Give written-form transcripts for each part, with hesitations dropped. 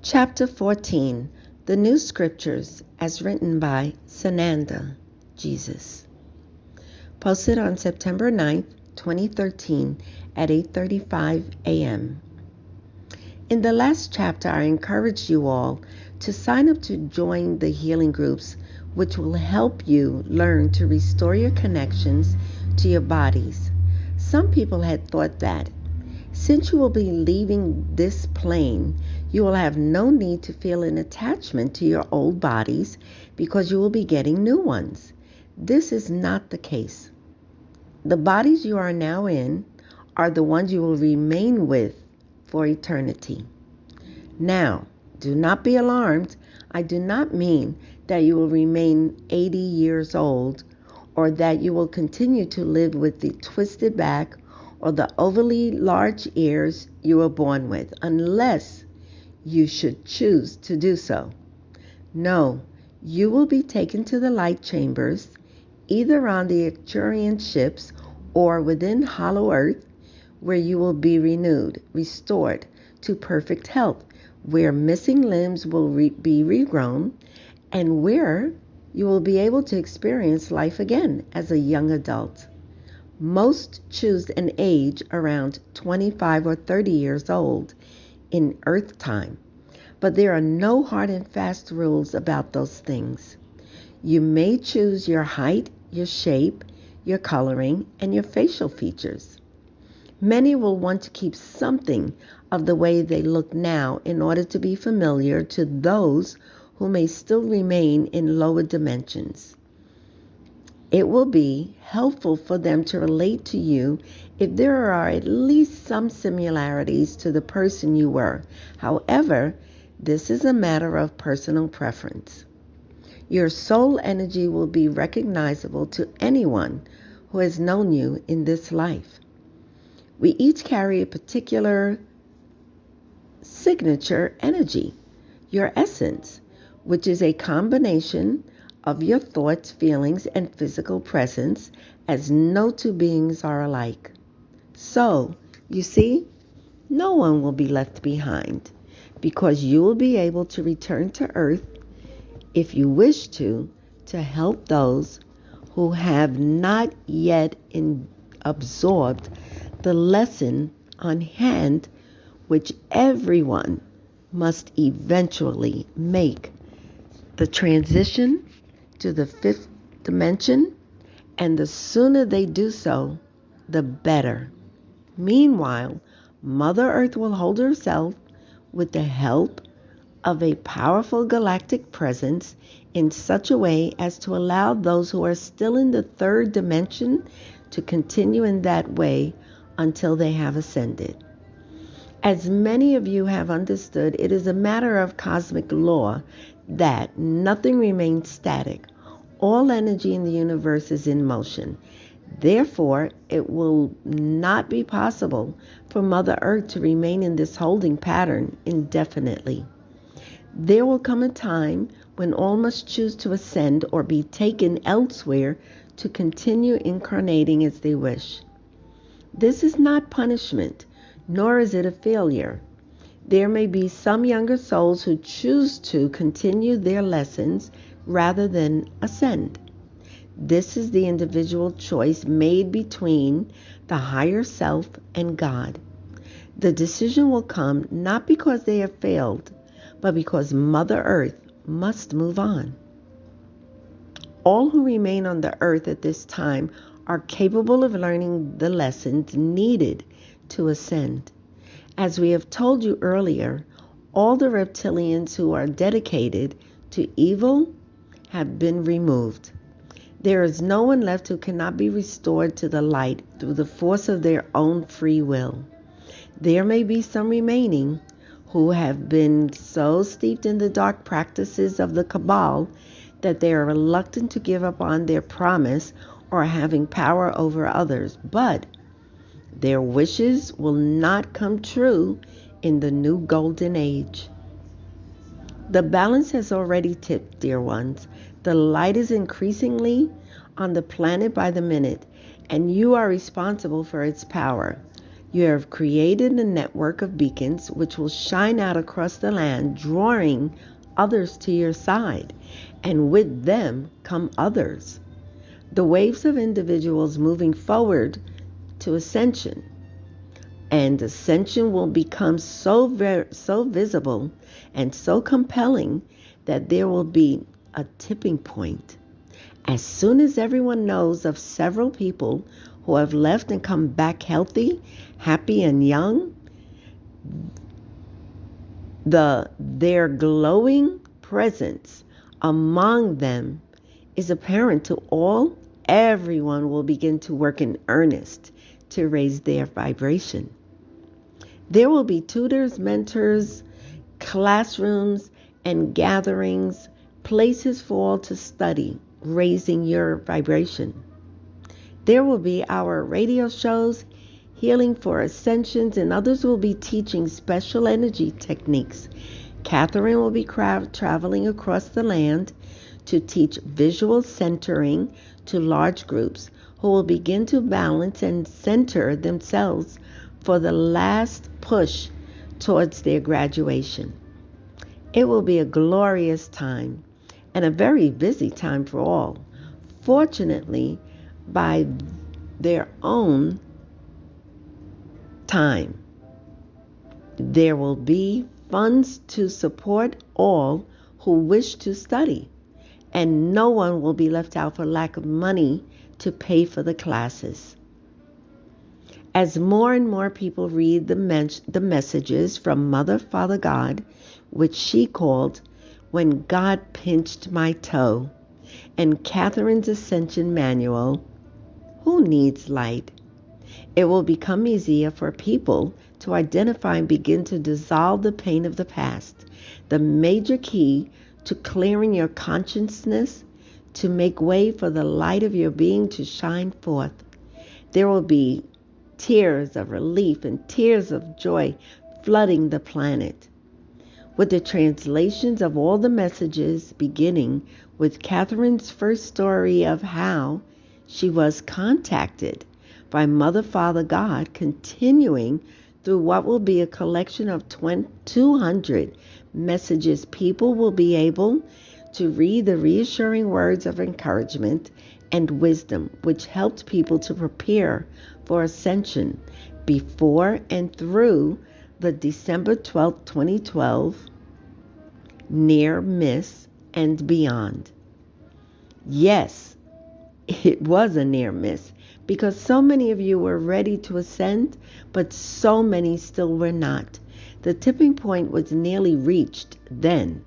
Chapter 14, The New Scriptures, as written by Sananda, Jesus. Posted on September 9th, 2013 at 8:35 a.m. In the last chapter, I encouraged you all to sign up to join the healing groups, which will help you learn to restore your connections to your bodies. Some people had thought that since you will be leaving this plane, you will have no need to feel an attachment to your old bodies because you will be getting new ones. This is not the case. The bodies you are now in are the ones you will remain with for eternity. Now, do not be alarmed. I do not mean that you will remain 80 years old or that you will continue to live with the twisted back or the overly large ears you were born with, unless you should choose to do so. No, you will be taken to the light chambers, either on the Arcturian ships or within hollow earth, where you will be renewed, restored to perfect health, where missing limbs will be regrown, and where you will be able to experience life again as a young adult. Most choose an age around 25 or 30 years old in Earth time, but there are no hard and fast rules about those things. You may choose your height, your shape, your coloring, and your facial features. Many will want to keep something of the way they look now in order to be familiar to those who may still remain in lower dimensions. It will be helpful for them to relate to you if there are at least some similarities to the person you were. However, this is a matter of personal preference. Your soul energy will be recognizable to anyone who has known you in this life. We each carry a particular signature energy, your essence, which is a combination of your thoughts, feelings, and physical presence, as no two beings are alike. So, you see, no one will be left behind because you will be able to return to Earth if you wish to help those who have not yet absorbed the lesson on hand, which everyone must eventually make the transition to the fifth dimension, and the sooner they do so, the better. Meanwhile, Mother Earth will hold herself with the help of a powerful galactic presence in such a way as to allow those who are still in the third dimension to continue in that way until they have ascended. As many of you have understood, it is a matter of cosmic law that nothing remains static. All energy in the universe is in motion. Therefore, it will not be possible for Mother Earth to remain in this holding pattern indefinitely. There will come a time when all must choose to ascend or be taken elsewhere to continue incarnating as they wish. This is not punishment, nor is it a failure. There may be some younger souls who choose to continue their lessons rather than ascend. This is the individual choice made between the higher self and God. The decision will come not because they have failed, but because Mother Earth must move on. All who remain on the earth at this time are capable of learning the lessons needed to ascend. As we have told you earlier, all the reptilians who are dedicated to evil have been removed. There is no one left who cannot be restored to the light through the force of their own free will. There may be some remaining who have been so steeped in the dark practices of the cabal that they are reluctant to give up on their promise or having power over others, but their wishes will not come true in the new golden age. The balance has already tipped, dear ones. The light is increasingly on the planet by the minute, and you are responsible for its power. You have created a network of beacons which will shine out across the land, drawing others to your side, and with them come others. The waves of individuals moving forward to ascension. And ascension will become so visible and so compelling that there will be a tipping point. As soon as everyone knows of several people who have left and come back healthy, happy, and young, their glowing presence among them is apparent to all. Everyone will begin to work in earnest to raise their vibration. There will be tutors, mentors, classrooms, and gatherings, places for all to study, raising your vibration. There will be our radio shows, Healing for Ascensions, and others will be teaching special energy techniques. Catherine will be traveling across the land to teach visual centering to large groups who will begin to balance and center themselves for the last push towards their graduation. It will be a glorious time and a very busy time for all. Fortunately, by their own time, there will be funds to support all who wish to study, and no one will be left out for lack of money to pay for the classes. As more and more people read the messages from Mother, Father, God, which she called When God Pinched My Toe, and Catherine's Ascension Manual, Who Needs Light? It will become easier for people to identify and begin to dissolve the pain of the past. The major key to clearing your consciousness to make way for the light of your being to shine forth. There will be tears of relief and tears of joy flooding the planet. With the translations of all the messages, beginning with Catherine's first story of how she was contacted by Mother, Father, God, continuing through what will be a collection of 200 messages, people will be able to read the reassuring words of encouragement and wisdom, which helped people to prepare for ascension before and through the December 12, 2012 near miss and beyond. Yes, it was a near miss because so many of you were ready to ascend, but so many still were not. The tipping point was nearly reached then.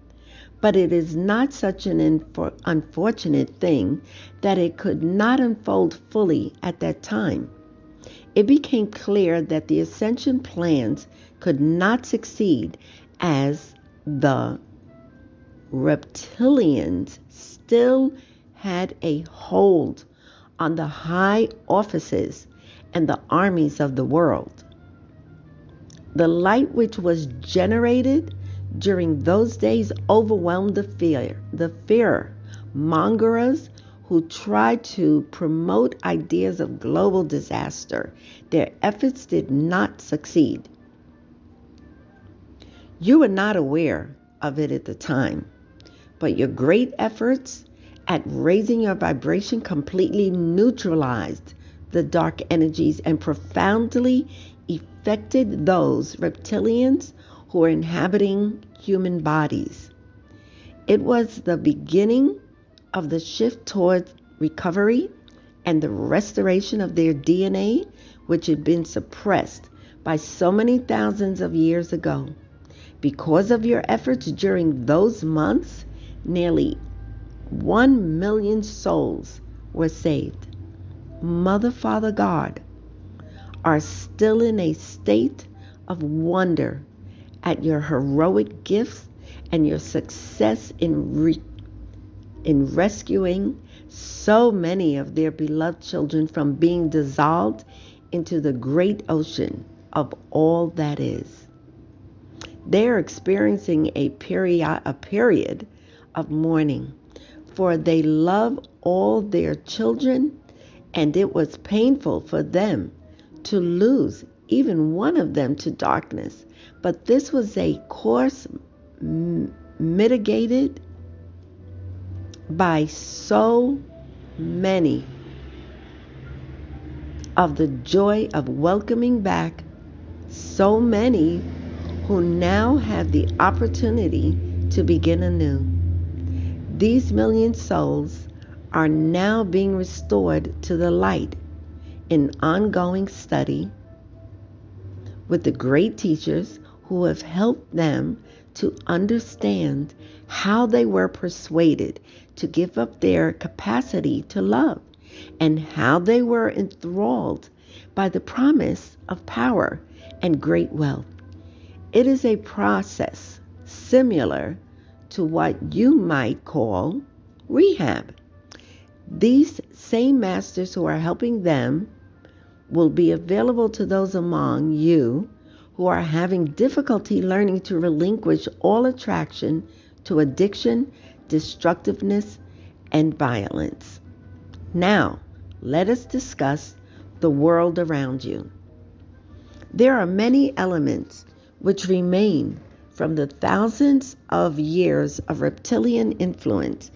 But it is not such an unfortunate thing that it could not unfold fully at that time. It became clear that the ascension plans could not succeed as the reptilians still had a hold on the high offices and the armies of the world. The light which was generated during those days overwhelmed the fear mongers who tried to promote ideas of global disaster. Their efforts did not succeed. You were not aware of it at the time, but your great efforts at raising your vibration completely neutralized the dark energies and profoundly affected those reptilians who are inhabiting human bodies. It was the beginning of the shift toward recovery and the restoration of their DNA, which had been suppressed by so many thousands of years ago. Because of your efforts during those months, nearly 1 million souls were saved. Mother, Father, God are still in a state of wonder at your heroic gifts and your success in rescuing so many of their beloved children from being dissolved into the great ocean of all that is. They are experiencing a period of mourning, for they love all their children, and it was painful for them to lose even one of them to darkness. But this was a course mitigated by so many of the joy of welcoming back so many who now have the opportunity to begin anew. These million souls are now being restored to the light in ongoing study with the great teachers who have helped them to understand how they were persuaded to give up their capacity to love and how they were enthralled by the promise of power and great wealth. It is a process similar to what you might call rehab. These same masters who are helping them will be available to those among you who are having difficulty learning to relinquish all attraction to addiction, destructiveness, and violence. Now, let us discuss the world around you. There are many elements which remain from the thousands of years of reptilian influence,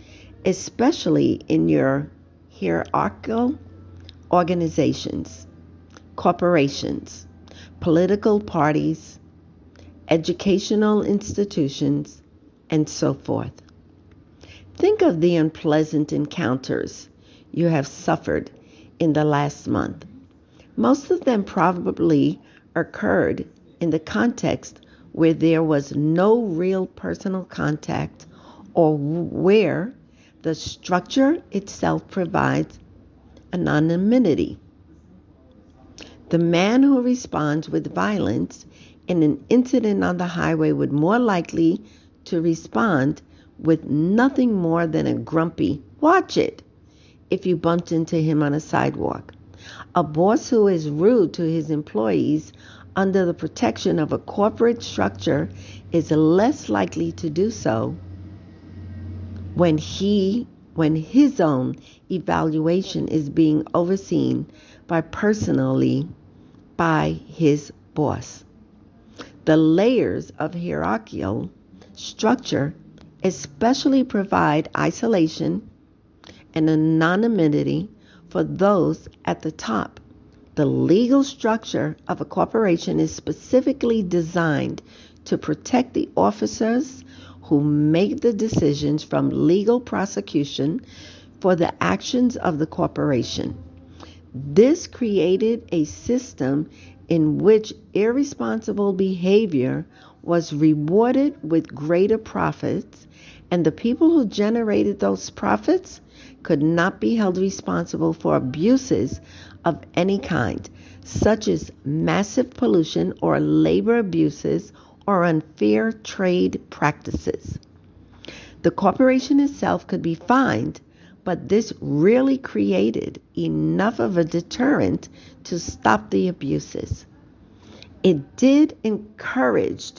especially in your hierarchical organizations, corporations, political parties, educational institutions, and so forth. Think of the unpleasant encounters you have suffered in the last month. Most of them probably occurred in the context where there was no real personal contact or where the structure itself provides anonymity. The man who responds with violence in an incident on the highway would more likely to respond with nothing more than a grumpy, "Watch it," if you bumped into him on a sidewalk. A boss who is rude to his employees under the protection of a corporate structure is less likely to do so when his own evaluation is being overseen by his boss. The layers of hierarchical structure especially provide isolation and anonymity for those at the top. The legal structure of a corporation is specifically designed to protect the officers who make the decisions from legal prosecution for the actions of the corporation. This created a system in which irresponsible behavior was rewarded with greater profits, and the people who generated those profits could not be held responsible for abuses of any kind, such as massive pollution or labor abuses or unfair trade practices. The corporation itself could be fined, but this really created enough of a deterrent to stop the abuses. It did encourage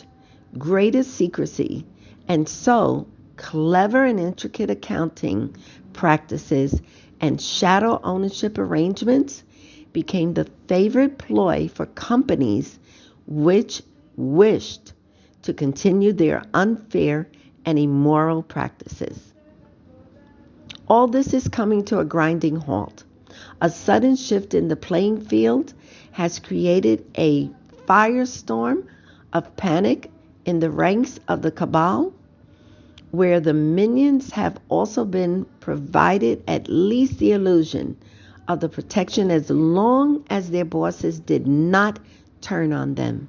greater secrecy, and so clever and intricate accounting practices and shadow ownership arrangements became the favorite ploy for companies which wished to continue their unfair and immoral practices. All this is coming to a grinding halt. A sudden shift in the playing field has created a firestorm of panic in the ranks of the cabal, where the minions have also been provided at least the illusion of the protection as long as their bosses did not turn on them.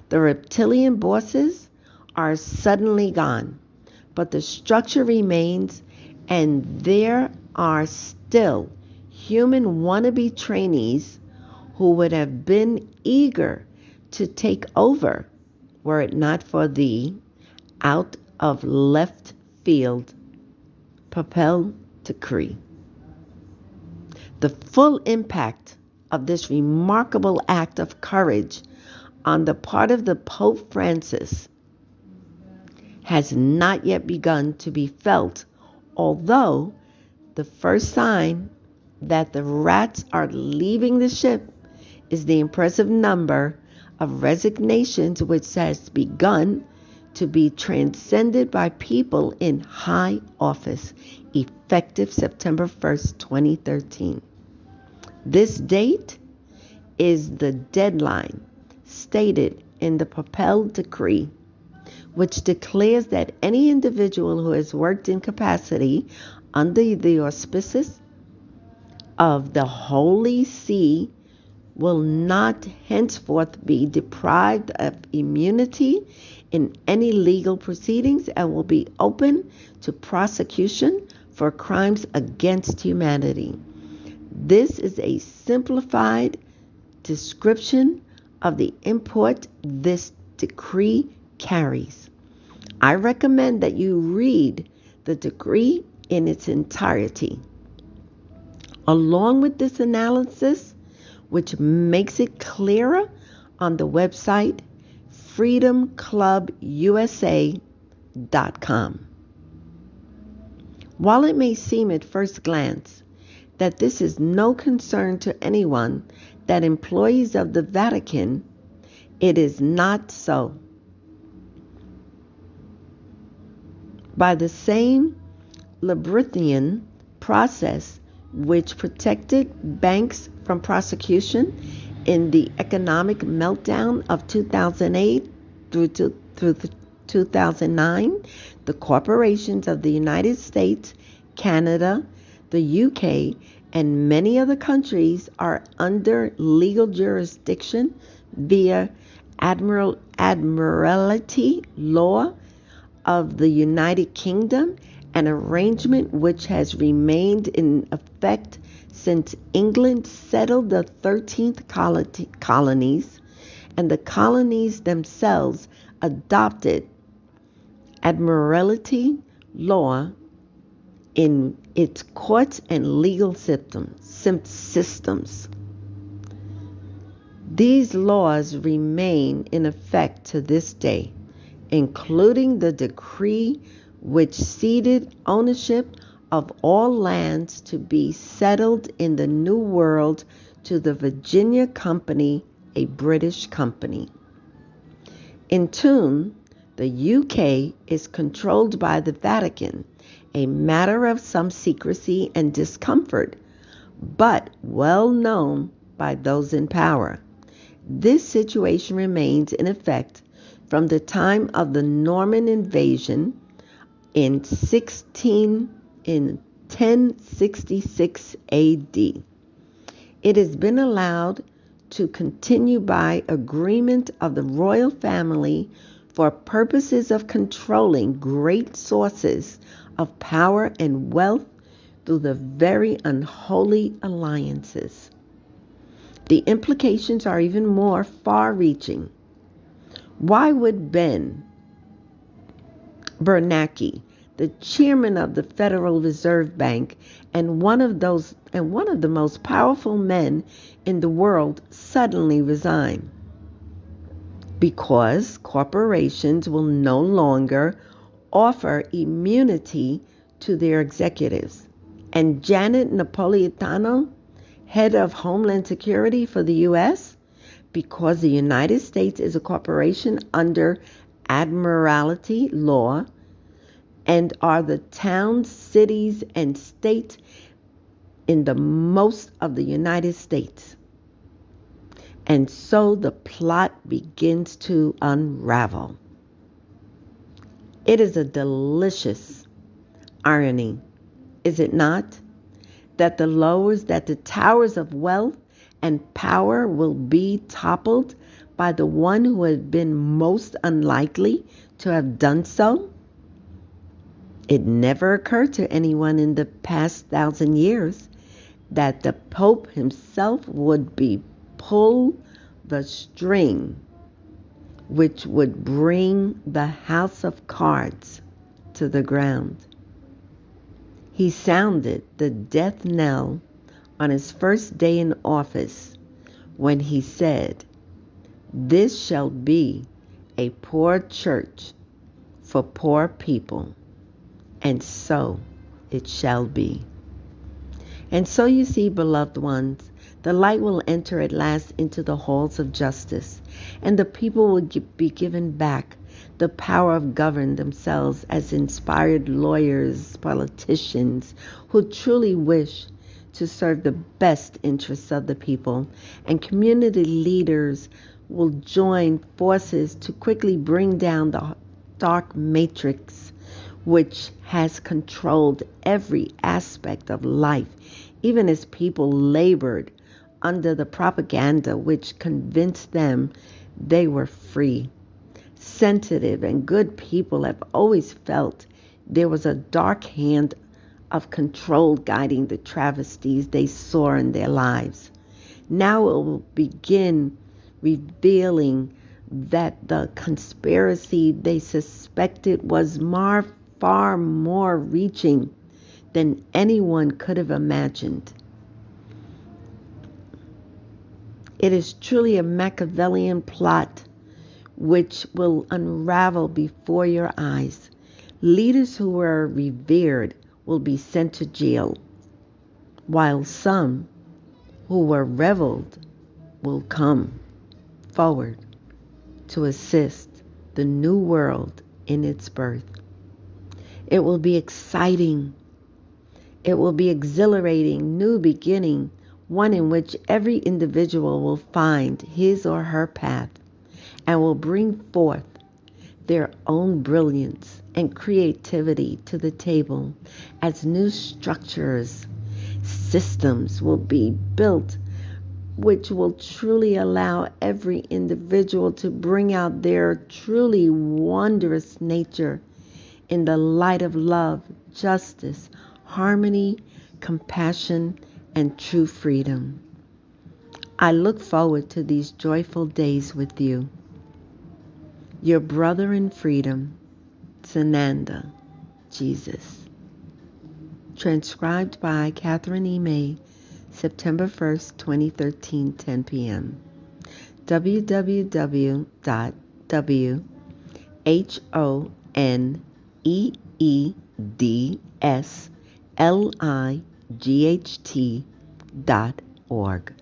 The reptilian bosses are suddenly gone, but the structure remains, and there are still human wannabe trainees who would have been eager to take over were it not for the out of left field papal decree. The full impact of this remarkable act of courage on the part of the Pope Francis has not yet begun to be felt, although the first sign that the rats are leaving the ship is the impressive number of resignations which has begun to be transcended by people in high office, effective September 1st, 2013. This date is the deadline stated in the Papal Decree, which declares that any individual who has worked in capacity under the auspices of the Holy See will not henceforth be deprived of immunity in any legal proceedings and will be open to prosecution for crimes against humanity. This is a simplified description of the import this decree carries. I recommend that you read the decree in its entirety. Along with this analysis, which makes it clearer on the website freedomclubusa.com. While it may seem at first glance that this is no concern to anyone that employees of the Vatican, it is not so. By the same Labyrinthine process which protected banks from prosecution in the economic meltdown of 2008 through 2009, the corporations of the United States, Canada, the UK, and many other countries are under legal jurisdiction via Admiralty law of the United Kingdom, an arrangement which has remained in effect since England settled the 13th colonies, and the colonies themselves adopted Admiralty law in its courts and legal systems. These laws remain in effect to this day, including the decree which ceded ownership of all lands to be settled in the New World to the Virginia Company, a British company. In turn, the UK is controlled by the Vatican, a matter of some secrecy and discomfort, but well known by those in power. This situation remains in effect from the time of the Norman invasion in 1066 AD. It has been allowed to continue by agreement of the royal family for purposes of controlling great sources of power and wealth through the very unholy alliances. The implications are even more far-reaching. Why would Ben Bernanke, the chairman of the Federal Reserve Bank and one of the most powerful men in the world, suddenly resign? Because corporations will no longer offer immunity to their executives. And Janet Napolitano, head of Homeland Security for the U.S., because the United States is a corporation under Admiralty law and are the towns, cities, and states in the most of the United States. And so the plot begins to unravel. It is a delicious irony, is it not, that the towers of wealth and power will be toppled by the one who had been most unlikely to have done so? It never occurred to anyone in the past 1,000 years that the Pope himself would pull the string which would bring the house of cards to the ground. He sounded the death knell on his first day in office when he said, "This shall be a poor church for poor people." And so it shall be. And so you see, beloved ones, The light will enter at last into the halls of justice, and the people will be given back the power of govern themselves as inspired lawyers, politicians who truly wish to serve the best interests of the people, and community leaders will join forces to quickly bring down the dark matrix which has controlled every aspect of life, even as people labored under the propaganda which convinced them they were free. Sensitive and good people have always felt there was a dark hand of control guiding the travesties they saw in their lives. Now it will begin revealing that the conspiracy they suspected was far more reaching than anyone could have imagined. It is truly a Machiavellian plot which will unravel before your eyes. Leaders who were revered will be sent to jail, while some who were reveled will come forward to assist the new world in its birth. It will be exciting. It will be exhilarating, new beginning, one in which every individual will find his or her path and will bring forth their own brilliance and creativity to the table as new structures, systems will be built which will truly allow every individual to bring out their truly wondrous nature in the light of love, justice, harmony, compassion, and true freedom. I look forward to these joyful days with you. Your brother in freedom, Sananda, Jesus. Transcribed by Catherine E. May, September 1st, 2013, 10 p.m. www.honeedslight.org